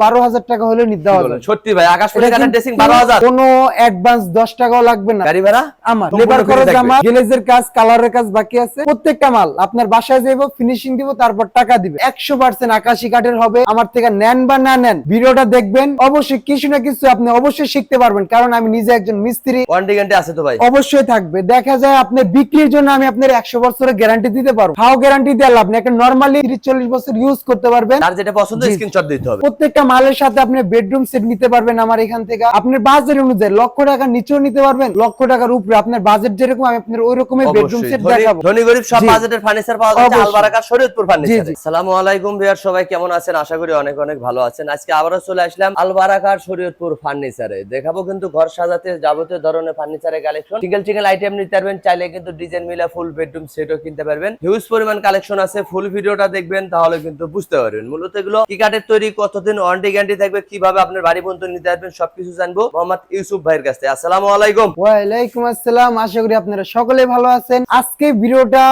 12,000 টাকা হলে নিতে হবে। সত্যি ভাই, আকাশমণি কাঠের ড্রেসিং 12,000, কোনো অ্যাডভান্স 10 টাকাও লাগবে না। গাড়ি ভাড়া আমার লেবার খরচ, আমার গ্লেজের কাজ, কালারের কাজ বাকি আছে। প্রত্যেকটা মাল আপনার বাসায় যাইবো, ফিনিশিং দিব, তারপর টাকা দিবে। 100% আকাশী কাঠের হবে। আমার থেকে নেন বা না নেন, ভিডিওটা দেখবেন, অবশ্যই কিছু না কিছু আপনি অবশ্যই শিখতে পারবেন, কারণ আমি নিজে একজন মিস্ত্রি। ওয়ারেন্টি গ্যারান্টি আছে তো ভাই? অবশ্যই থাকবে। দেখা যায় আপনি বিক্রির জন্য আমি আপনার 100 বছরের গ্যারান্টি দিতে পারবো, হাও গ্যারান্টি দিয়ে লাভ নেই। নরমালি 30-40 বছর ইউজ করতে পারবেন। আর যেটা পছন্দ স্ক্রিনশট দিতে হবে। প্রত্যেকটা মালের সাথে আপনি বেডরুম সেট নিতে পারবেন আমার এখান থেকে। আপনার বাজেট অনুযায়ী লক্ষ টাকার নিচেও নিতে পারবেন, লক্ষ টাকার উপরে আপনার বাজেট যেরকম আমি আপনার ওই রকমই বেডরুম সেট দেখাবো। ধনী গরিব সব বাজেটের ফার্নিচার পাওয়া যাচ্ছে আলবারাকা শরীয়তপুর ফার্নিচারে। আসসালামু আলাইকুম ভিউয়ার, সবাই কেমন আছেন? আশা করি অনেক অনেক ভালো আছেন। আজকে আবারো চলে আসলাম আলবারাকার শরীয়তপুর ফার্নিচারে। দেখাবো কিন্তু ঘর সাজাতে যাবতীয় ধরনের ফার্নিচারের কালেকশন। সিঙ্গেল আইটেম নিতে পারবেন, চাইলে কিন্তু ডিজাইন মিলা ফুল বেডরুম সেটও কিনতে পারবেন। হিউজ পরিমাণ কালেকশন আছে। ফুল ভিডিওটা দেখবেন, তাহলে কিন্তু বুঝতে পারবেন মূলত এগুলো কি কাঠের তৈরি, কতদিন ওয়ারেন্টি গ্যারান্টি থাকবে, কিভাবে আপনার বাড়ি পর্যন্ত নিতে পারবেন, সবকিছু জানবো মোহাম্মদ ইউসুফ ভাইয়ের কাছে। আসসালামু আলাইকুম। ওয়ালাইকুম আসসালাম। আশা করি আপনারা সকলে ভালো আছেন। আজকে ভিডিওটা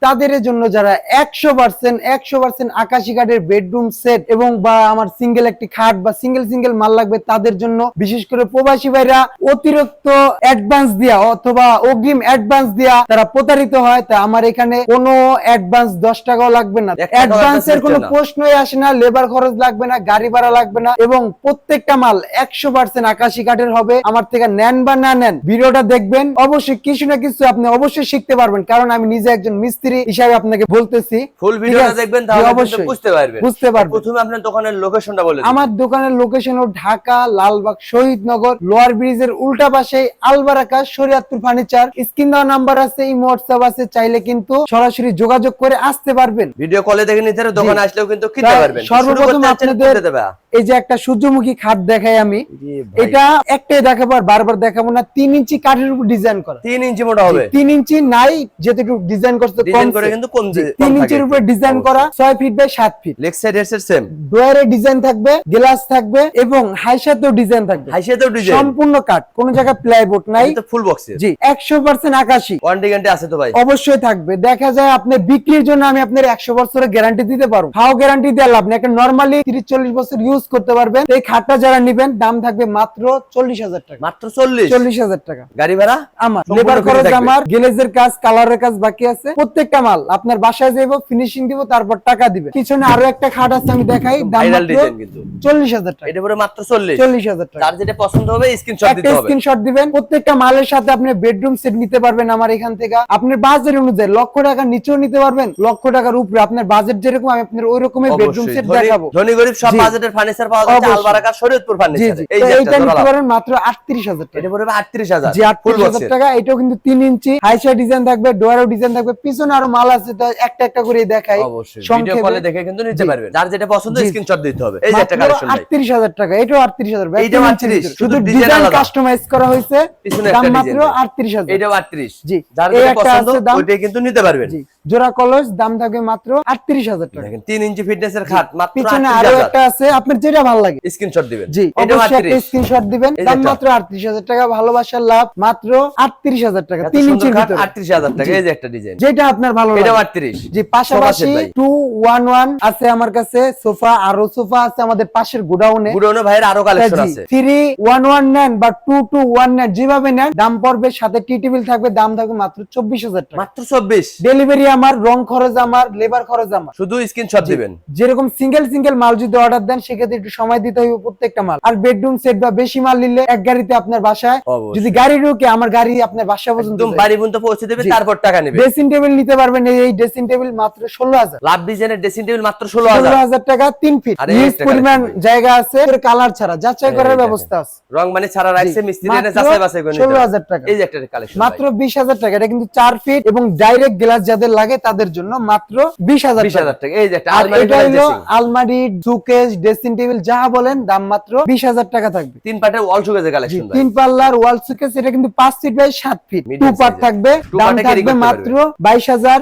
তাদের জন্য যারা 100% আকাশী কাঠের বেডরুম সেট এবং বা আমার সিঙ্গেল একটি খাট বা সিঙ্গেল মাল লাগবে তাদের জন্য, বিশেষ করে প্রবাসী ভাইরা অতিরিক্ত অ্যাডভান্স দিয়া অথবা অগ্রিম অ্যাডভান্স দিয়া তারা প্রতারিত হয়। তা আমার এখানে কোনো অ্যাডভান্স 10 টাকাও লাগবে না, অ্যাডভান্সের কোনো প্রশ্নই আসে না, লেবার খরচ লাগবে না, গাড়ি ভাড়া লাগবে না, এবং প্রত্যেকটা মাল 100% আকাশী কাঠের হবে। আমার থেকে নেন বা না নেন, ভিডিওটা দেখবেন, অবশ্যই কিছু না কিছু আপনি অবশ্যই শিখতে পারবেন, কারণ আমি নিজে একজন মিস্ত্রি হিসাবে আপনাকে বলতেছি। ফুল ভিডিওটা দেখবেন, তাহলে অবশ্যই বুঝতে পারবেন। প্রথমে আপনার দোকানের লোকেশনটা বলে দিন। আমার দোকানের লোকেশন হলো ঢাকা লালবাগ শহীদনগর লোয়ার ব্রিজের উল্টা পাশে আলবারাকা শরীয়তপুর ফার্নিচার। স্ক্রিন দেওয়া নাম্বার আছে, ইমো হোয়াটসঅ্যাপ আছে, চাইলে কিন্তু সরাসরি যোগাযোগ করে আসতে পারবেন। ভিডিও কলে দেখে নিতে পারবেন, দোকানে আসলেও কিন্তু কিনতে পারবেন। সর্বপ্রথম আপনাদের এই যে একটা সূর্যমুখী খাট দেখাই আমি, এটা একটাই দেখাবো আর বারবার দেখাবো না। 3 ইঞ্চি কাঠের উপর ডিজাইন করা, 3 ইঞ্চি মোটা হবে। 3 ইঞ্চি নাই, যেটুকু ডিজাইন করতে কম করে কিন্তু কম, 3 ইঞ্চির উপর ডিজাইন করা, 6 feet by 7 feet. Leg side head side same, ডোয়ারে ডিজাইন থাকবে, গ্লাস থাকবে এবং হাইসাতেও ডিজাইন থাকবে। হাইসাতেও ডিজাইন, সম্পূর্ণ কাঠ, কোন জায়গায় প্লাইবোর্ড নাই, এটা ফুল বক্সে। জি 100% আকাশী। ওয়ারেন্টি গ্যারান্টি আছে তো ভাই? অবশ্যই থাকবে। দেখা যায় আপনি বিক্রির জন্য আমি আপনার 100 বছরের গ্যারান্টি দিতে পারবো, হাও গ্যারান্টি দিয়ে লাভ নেই। নরমালি 30-40 বছর ইউজ করতে পারবেন। এই খাটটা যারা নেবেন, দাম থাকবে মাত্র 40,000 টাকা। মাত্র 40,000 টাকা। গাড়ি ভাড়া আমার, লেবার খরচ আমার, গ্লেজের কাজ, কালারের কাজ বাকি আছে। প্রত্যেকটা মাল আপনার বাসায় যাইবো, ফিনিশিং দিব, তারপর টাকা দিবে। পিছনে আরো একটা খাট আছে, আমি দেখাই, দাম মাত্র 40,000 টাকা। এটা পুরো মাত্র 40,000 টাকা। তার যেটা পছন্দ হবে স্ক্রিনশট দিতে হবে, স্ক্রিনশট দিবেন। প্রত্যেকটা মালের সাথে আপনি বেডরুম সেট নিতে পারবেন আমার এখান থেকে। আপনার বাজেট অনুযায়ী লক্ষ টাকার নিচেও নিতে পারবেন, লক্ষ টাকার উপরে আপনার বাজেট যেরকম আমি আপনার ওই রকমই বেডরুম সেট দেখাবো। ধনী গরিব সব বাজেটের ফার্নিচার পাওয়া যাচ্ছে আলবারাকা শরীয়তপুর ফার্নিচারে। এই যে এটা নিতে পারেন মাত্র 38,000 টাকা। এটা পুরো 38,000, জি 38,000 টাকা। এটাও কিন্তু 3 ইঞ্চি হাইসাইড ডিজাইন থাকবে, ডোয়ারও ডিজাইন থাকবে, পিছনে আরো মাল আছে, তো একটা একটা করে দেখাই। অবশ্যই ভিডিও কলে দেখে কিন্তু নিতে পারবেন। যার যেটা পছন্দ স্ক্রিনশট দিতে হবে। এই যে একটা কালেকশন ভাই, 38,000 টাকা। এটাও 38,000, এইটাও 38, শুধু ডিজাইন কাস্টমাইজ করা হয়েছে, দাম মাত্র 38,000। এটাও 38, জি যার যেটা পছন্দ ওইটাই কিন্তু নিতে পারবেন। জি জোড়া কলস, দাম থাকবে মাত্র 38,000 টাকা। দেখেন 3 ইঞ্চি ফিটনেসের খাট মাত্র 38,000। পিছনে আরো একটা আছে, আপনার যেটা ভালো লাগে স্ক্রিনশট দিবেন। জি অবশ্যই একটা স্ক্রিনশট দিবেন, দাম মাত্র 38,000 টাকা। ভালোবাসার লাভ, মাত্র 38,000 টাকা। 3 ইঞ্চির ভিতরে 38,000 টাকা। এই যে একটা ডিজাইন, যেটা আপনার ভালো লাগে, এটাও 38। জি পাশাপাশি 211 আছে আমার কাছে, সোফা, আরো সোফা আছে আমাদের পাশের গোডাউনে। ভাইয়ের আরো কালেকশন আছে। 311 নেন বা 2219 নেন, যেভাবে নেন দাম পড়বে, সাথে টি টেবিল থাকবে, দাম থাকবে মাত্র 24,000 টাকা। মাত্র 24। ডেলিভারি আমার, রং খরচ আমার, লেবার খরচ আমার। শুধু স্ক্রিনশট দিবেন। যেরকম সিঙ্গেল মাল যদি অর্ডার দেন, সেক্ষেত্রে একটু সময় দিতে হইবে প্রত্যেকটা মাল। আর বেডরুম সেট বা বেশি মাল নিলে এক গাড়িতে আপনার বাসায়, যদি গাড়ি ঢুকে আমার গাড়ি আপনার বাসা পর্যন্ত একদম বাড়ি পর্যন্ত পৌঁছে দেবে, তারপর টাকা নেবে। ড্রেসিং টেবিল নিতে পারবেন, এই ড্রেসিং টেবিল মাত্র 16,000। লাভ ডিজাইনের ড্রেসিং টেবিল মাত্র 16,000 টাকা। 3 ফিট, হিউজ পরিমাণ জায়গা আছে, কালার ছাড়া যাচাই করার ব্যবস্থা আছে, রং মানে ছাড়া রাখছে, মিস্ত্রি এনে যাচাই বাছাই করে নিতে। 16,000 টাকা। এই যে একটা কালেকশন মাত্র 20,000 টাকা। এটা কিন্তু 4 ফিট এবং ডাইরেক্ট গ্লাস যাদের লাগে তাদের জন্য মাত্র 20,000 টাকা। এই যে একটা আলমারি, সুকেস, ড্রেসিং টেবিল যা বলেন, দাম মাত্র 20,000 টাকা থাকবে। 3 পার্টের ওয়াল সুকেসের কালেকশন ভাই। 3 পাল্লার ওয়াল সুকেস, এটা কিন্তু 5 ফিট বাই 7 ফিট, 2 পার্ট থাকবে, দাম থাকবে মাত্র 22,000।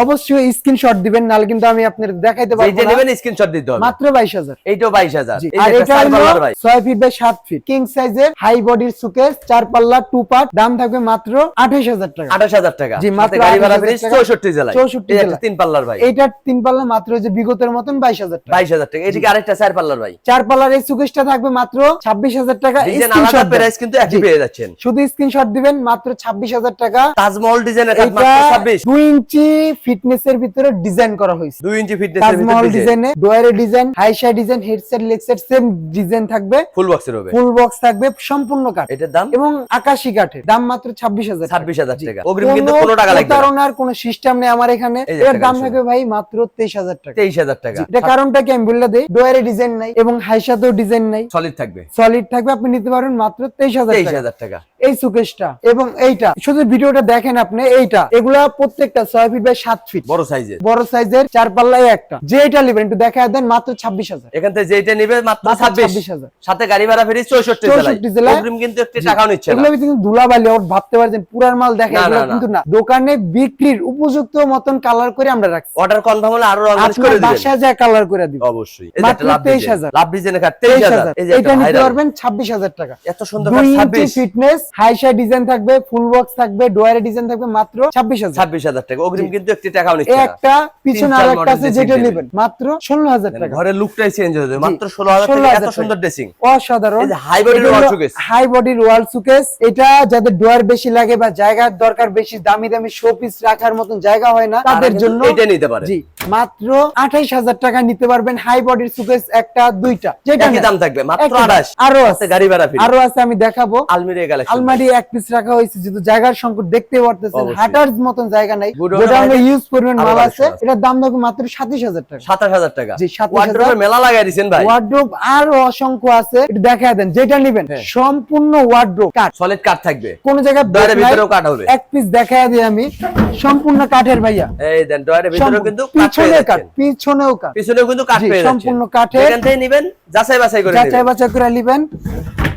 অবশ্যই স্ক্রিনশট দিবেন, নালে কিন্তু আমি আপনাদের দেখাইতে পারবো না। এইটা নেবেন, স্ক্রিনশট দিতে হবে। মাত্র 22,000। এইটাও 22,000। আর এটা হলো 6 ফিট বাই 7 ফিট কিং সাইজের হাই বডির সুকেস, 4 পাল্লা, 2 পার্ট, দাম থাকবে মাত্র 28,000 টাকা। 28,000 টাকা। জি মাত্র গাড়ি ভাড়া ফ্রি 64,000। জেলায়। 64 এই একটা জেলায়। তিন পাল্লার ভাই, এটা তিন পাল্লা মাত্র যে বিগতের মতন 22,000 টাকা। 22,000 টাকা। এদিকে আরেকটা চার পাল্লার ভাই, চার পাল্লার এই সুকেশটা থাকবে মাত্র 26,000 টাকা। ডিজাইন স্ক্রিনশট আলাদা, প্রাইস কিন্তু একই পেয়ে যাচ্ছেন। শুধু স্ক্রিনশট দিবেন মাত্র 26,000 টাকা। তাজমহল ডিজাইনের কাট এটা মাত্র 26, 2 ইঞ্চি ফিটনেসের ভিতরে ডিজাইন করা হয়েছে। 2 ইঞ্চি ফিটনেসের ভিতরে তাজমহল ডিজাইন, ডিজাইনে ডয়ারের ডিজাইন, হাইশা design, headset leg set same design থাকবে। ফুল বক্সের হবে, ফুল বক্স থাকবে, সম্পূর্ণ কাঠ এটার দাম এবং আকাশী কাঠের দাম মাত্র 26,000 টাকা। 26,000 টাকা। অগ্রিম কিন্তু কোনো টাকা লাগবে না, প্রতারণার কোনো সিস্টেম নেই আমার এখানে। এই যে এর টাকা দাম শুনুন। থাকবে ভাই মাত্র 23,000 টাকা। 23,000 টাকা। এটা কারণটা কি আমি বলে দেই, ডয়ারে ডিজাইন নাই এবং হাইশাতেও ডিজাইন নাই, সলিড থাকবে, সলিড থাকবে। আপনি নিতে পারবেন মাত্র 23,000 টাকা। 23,000 টাকা। এই সুকেশটা এবং এইটা, শুধু ভিডিওটা দেখেন আপনি। এইটা এগুলা প্রত্যেকটা 6 ফিট বাই 7 ফিট বড় সাইজের, বড় সাইজের, চার পাল্লায় একটা। যেটা নেবেন একটু দেখায় দেন, মাত্র 26,000। এখান থেকে যেটা নিবে মাত্র 26,000, সাথে গাড়ি ভাড়া ফ্রি 64 জেলায়। অগ্রিম কিন্তু একটি টাকাও নিচ্ছে না। এগুলো কিন্তু ধুলাবালি ওর ভাবতে পারছেন পুরার মাল দেখে, না, এগুলো না, না। কিন্তু না। দোকানে বিক্রির উপযুক্ত মতন কালার করে আমরা রাখছি। অর্ডার কনফার্ম হলে আরো রং করে আপনার দিবেন, বাসায় যা কালার করে দিব। অবশ্যই। এই যে মাত্র একটা লাভ 23,000 লাভ ডিজাইনের কাট 23,000। এই যে এটা একটা নিতে ভাইরাল, পারবেন 26,000 টাকা। এত সুন্দর 2 কাট ইঞ্চি 26, ফিটনেস, হাইশা ডিজাইন থাকবে, ফুল বক্স থাকবে, ডয়ারে ডিজাইন থাকবে, মাত্র 26,000। 26,000 টাকা। অগ্রিম কিন্তু একটি টাকাও নিচ্ছে এই না। একটা পিছনে তিন চার আরেকটা আছে, model যেটা dressing নেবেন মাত্র 16,000 টাকা। ঘরের লুকটাই চেঞ্জ হয়ে যাবে মাত্র 16,000 টাকা। 16,000 এত টাকা। সুন্দর ড্রেসিং, অসাধারণ। এই যে হাই বডির ওয়াল শোকেস, হাই বডির ওয়াল সুকেস। এটা যাদের ডোয়ার বেশি লাগে বা জায়গার দরকার বেশি, দামি দামি শো পিস রাখার মতন জায়গা হয় না, তাদের জন্য এটা নিতে পারে। জি, মাত্র 28,000 টাকা নিতে পারবেন হাই বডির সুকেস একটা দুইটা। যেটা একই নেন, দাম থাকবে মাত্র একই দাম। 28, আরো সাথে আছে, গাড়ি ভাড়া ফ্রি। আরো আছে, আমি দেখাবো। আলমিরা কালেকশন, আলমারি এক পিস রাখা হয়েছে, যেহেতু জায়গার সংকট দেখতে পারতেছেন, অবশ্যই। হাঁটার মতন জায়গা নাই। Godown যেটা আমরা আছে, ইউজ করবেন আরো মাল আছে। collection আছে। এটার দাম থাকবে মাত্র 27,000 টাকা। 27,000 টাকা। জি, 27,000 ওয়ার্ড্রোবের মেলা লাগাই দিয়েছেন ভাই, ওয়ার্ড্রোব আরো অসংখ্য আছে, একটু দেখায় দেন। যেটা নিবেন হ্যাঁ। সম্পূর্ণ ওয়ার্ড্রোব কাঠ, সলিড কাট থাকবে, কোন জায়গায় ডয়ারের break নাই। ভিতরেও কাট হবে। এক পিস দেখায় দিই আমি, সম্পূর্ণ কাঠের ভাইয়া। এই দেন ডয়ারের ভিতরেও কিন্তু কাট পেয়ে পিছনে কাঠ, যাচ্ছেন, পিছনেও কাঠ, পিছনেও কিন্তু কাট জি, পেয়ে যাচ্ছেন। সম্পূর্ণ কাঠের। এখান থেকে নেবেন, যাচাই বাছাই করে যাচাই নেবেন। বাছাই করে নিবেন।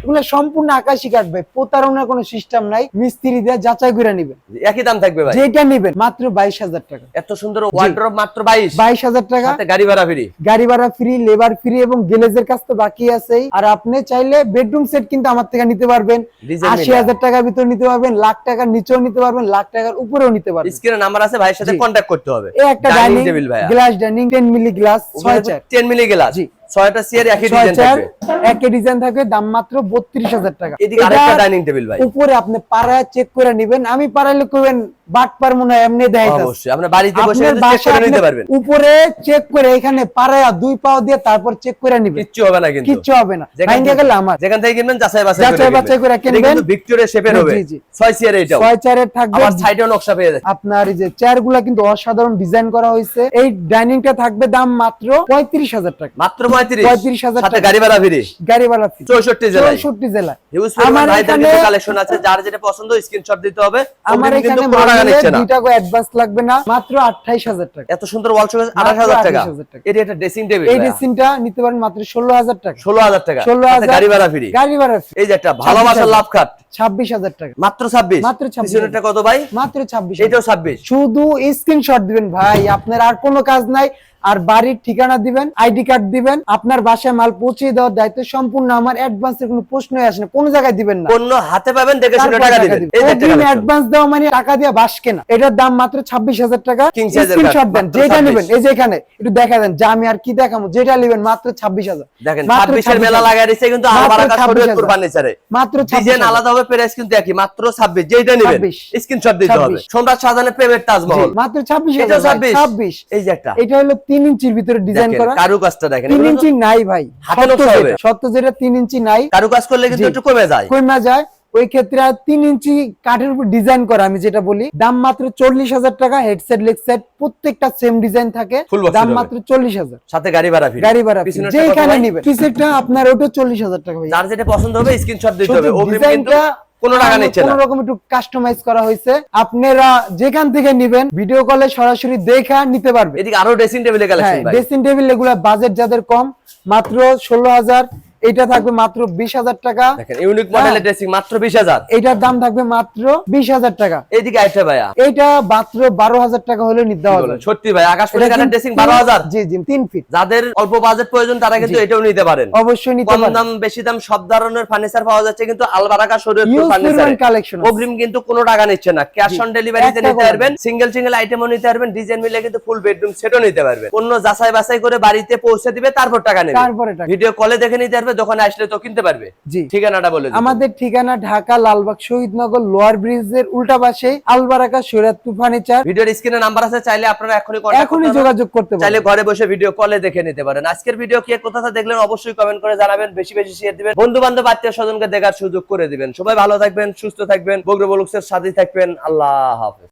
এগুলো সম্পূর্ণ আকাশী কাঠ ভাই, প্রতারণার কোনো সিস্টেম নাই। মিস্ত্রি দিয়ে যাচাই করে নিবেন। একই দাম থাকবে ভাই। যেটা নিবেন মাত্র 22,000 টাকা। এত সুন্দর ওয়ার্ড্রোব মাত্র 22, 22,000 টাকা। সাথে গাড়ি ভাড়া ফ্রি। গাড়ি ভাড়া ফ্রি, লেবার ফ্রি এবং গ্লেজের কাজ তো বাকি আছেই। আর আপনি চাইলে বেডরুম সেট কিন্তু আমার থেকে নিতে পারবেন। ডিজাইন 80,000 টাকার ভিতর নিতে পারবেন, লাখ টাকার নিচেও নিতে পারবেন, লাখ টাকার উপরেও নিতে পারবেন। স্ক্রিনে নাম্বার আছে, ভাইয়ের সাথে জি। কন্টাক্ট করতে হবে। এই একটা ডাইনিং ডাইনিং টেবিল ভাইয়া, glass, dining 10 milli glass, 6 chair, 10 milli glass, জি। 6টা চেয়ার একই 6 ডিজাইন চেয়ার থাকবে। একই ডিজাইন থাকবে, দাম মাত্র 32,000 টাকা। এদিকে এটা আরেকটা ডাইনিং টেবিল ভাই, উপরে আপনি পাড়ায় চেক করে নিবেন। আমি পাড়াইলে করবেন বাট পার মনে হয় এমনি দেখাইতাছে। অবশ্যই আপনার বাড়িতে বসে আপনার চেক বাসায় করে নিতে আপনি পারবেন, উপরে চেক করে এখানে পাড়ায় 2 পাও দিয়ে তারপর চেক করে নিবেন। কিচ্ছু হবে না কিন্তু। কিচ্ছু হবে না, যেখান ভাঙে থেকে- গেলে আমার। যেখান থেকে কিনবেন যাচাই বাছাই যাচাই বাছাই করে এটা কিনবেন। কিন্তু ভিক্টোরিয়া শেপের হবে, জি, জি। 6 চেয়ার এটাও। 6 চেয়ারের থাকবে। আবার সাইডেও নকশা পেয়ে যাচ্ছে, আপনার এই যে চেয়ারগুলা কিন্তু অসাধারণ ডিজাইন করা হয়েছে। এই ডাইনিংটা থাকবে দাম মাত্র 35,000 টাকা। মাত্র 35, 35,000 সাথে টাকা। গাড়ি ভাড়া ফ্রি। গাড়ি ভাড়া ফ্রি 64 জেলায়। 64 জেলায়। হিউজ আমার পরিমাণ ভাইদের এখানে- কিন্তু কালেকশন আছে, যার যেটা পছন্দ স্ক্রিনশট দিতে হবে। আমার অগ্রিম কিন্তু এখানে কোনো টাকা নিচ্ছে না। 2 টাকা অ্যাডভান্স লাগবে না, মাত্র 28,000 টাকা। এত সুন্দর ওয়াল শোকেস 28,000 টাকা। 28,000 টাকা। এটা একটা ড্রেসিং টেবিল এই ড্রেসিংটা নিতে পারেন মাত্র 16,000 টাকা। 16,000 টাকা, 16,000 সাথে গাড়ি ভাড়া ফ্রি। গাড়ি ভাড়া free। এই যে একটা ভালোবাসার লাভ খাট 26,000 টাকা। মাত্র 26, মাত্র 26,000 পিছনেরটা কত ভাই? মাত্র 26,000। এটাও 26। শুধু স্ক্রিনশট দিবেন ভাই, আপনার আর কোনো কাজ নাই। আর বাড়ির ঠিকানা দিবেন, আইডি কার্ড দিবেন, আপনার বাসায় মাল পৌঁছে দেওয়ার দায়িত্ব সম্পূর্ণ আমার। অ্যাডভান্সের কোনো প্রশ্নই আসে না, কোনো জায়গায় দিবেন না। পণ্য হাতে পাবেন, দেখে শুনে তারপর টাকা টাকা দিবেন। দিবেন। এই যে একটা অগ্রিম collection। অ্যাডভান্স দেওয়া মানে টাকা দিয়ে বাস কেনা। এটার দাম মাত্র 26,000 টাকা। King size এর স্ক্রিনশট কাঠ, দেন, মাত্র যেটা 26 নেবেন। এই যে এখানে একটু দেখা দেন, যা আমি আর কি দেখাবো, যেটা নেবেন মাত্র 26,000। দেখেন মাত্র 26 এর মেলা 26,000 লাগাই দিয়েছে কিন্তু মাত্র আলবারাকা 26,000 শরীয়তপুর ফার্নিচারে। মাত্র ডিজাইন 26,000 আলাদা হবে, প্রাইস কিন্তু একই, মাত্র 26। যেটা নেবেন 26 স্ক্রিনশট দিতে হবে। 26 সম্রাট শাহজাহানের প্রেমের তাজমহল, জি, মাত্র 26,000 এটাও ভাই, 26। এই যে একটা এটা হলো 3 ইঞ্চির ভিতরে ডিজাইন দেখেন, করা। কারুকাজটা দেখেন, 3 এগুলো তো ইঞ্চি নাই ভাই, হাতে সত্য নকশা হবে। যেটা, সত্য যেটা 3 ইঞ্চি নাই। কারুকাজ করলে কিন্তু জি। একটু কমে যায়। কইমা যায়, ওই ক্ষেত্রে আর 3 ইঞ্চি কাঠের উপর ডিজাইন করা, আমি যেটা বলি, দাম মাত্র 40,000 টাকা। হেডসেট লেগ সেট প্রত্যেকটা সেম ডিজাইন থাকে, Full box দাম হবে। মাত্র 40,000। সাথে গাড়ি ভাড়া ফ্রি। গাড়ি ভাড়া free। পিছনেরটা যেখানে কত ভাই? নিবেন পিছেরটা আপনার ওটা 40,000 টাকা ভাই। যার যেটা পছন্দ হবে স্ক্রিনশট দিতে শুধু হবে। অগ্রিম কিন্তু ডিজাইনটা কোনো টাকা নিচ্ছে না। কোনো রকম একটু কাস্টমাইজ করা হয়েছে। আপনারা যেখান থেকে নিবেন ভিডিও কলে সরাসরি দেখা নিতে পারবেন। এদিকে আরো ড্রেসিং টেবিলের হ্যাঁ, কালেকশন ভাই। ড্রেসিং টেবিল এগুলা বাজেট যাদের কম, মাত্র 16,000, এটা থাকবে মাত্র 20,000 টাকা। দেখেন ইউনিক মডেলের ড্রেসিং মাত্র 20,000। এটার দাম থাকবে মাত্র 20,000 টাকা। এইদিকে আইটা ভাইয়া, এটা মাত্র 12,000 টাকা হলে নিতে হবে। সত্যি ভাই আকাশমণি কাঠের ড্রেসিং 12,000। জি জি 3 ফিট। যাদের অল্প বাজেট প্রয়োজন তারা কিন্তু এটাও নিতে পারেন, অবশ্যই নিতে কম পারেন। দাম বেশি দাম সব ধরনের ফার্নিচার পাওয়া যাচ্ছে কিন্তু আলবারাকা শরীয়তপুর Huge ফার্নিচারে। পরিমাণ collection আছে। অগ্রিম কিন্তু কোনো টাকা নিচ্ছে না, ক্যাশ অন ডেলিভারিতে একটা নিতে পারবেন, সিঙ্গেল সিঙ্গেল আইটেমও নিতে পারবেন, ডিজাইন মিলে কিন্তু ফুল বেডরুম সেটও নিতে পারবেন। অন্য যাচাই বাছাই করে বাড়িতে পৌঁছে দিবে, তারপর টাকা নেবে, তারপরে টাকা। ভিডিও কলে দেখে নিতে পারবে, দোকানে আসলে তো কিনতে পারবে। জি। ঠিকানাটা বলে দিন। আমাদের ঠিকানা ঢাকা লালবাগ শহীদনগর লোয়ার ব্রিজের উল্টা পাশে আলবারাকা শরীয়তপুর ফার্নিচার। ভিডিওর স্ক্রিনে নাম্বার আছে, চাইলে আপনারা এখনই কন্টাক্ট করতে এখনই পারেন, যোগাযোগ করতে পারেন। চাইলে ঘরে বসে ভিডিও কলে দেখে নিতে পারেন। আজকের ভিডিও কে কোথা থেকে দেখলেন অবশ্যই কমেন্ট করে জানাবেন, বেশি বেশি শেয়ার দিবেন, বন্ধু বান্ধব আত্মীয় স্বজনকে দেখার সুযোগ করে দিবেন। সবাই ভালো থাকবেন, সুস্থ থাকবেন, বগ্র বলুক্সের সাথে থাকবেন। আল্লাহ হাফেজ।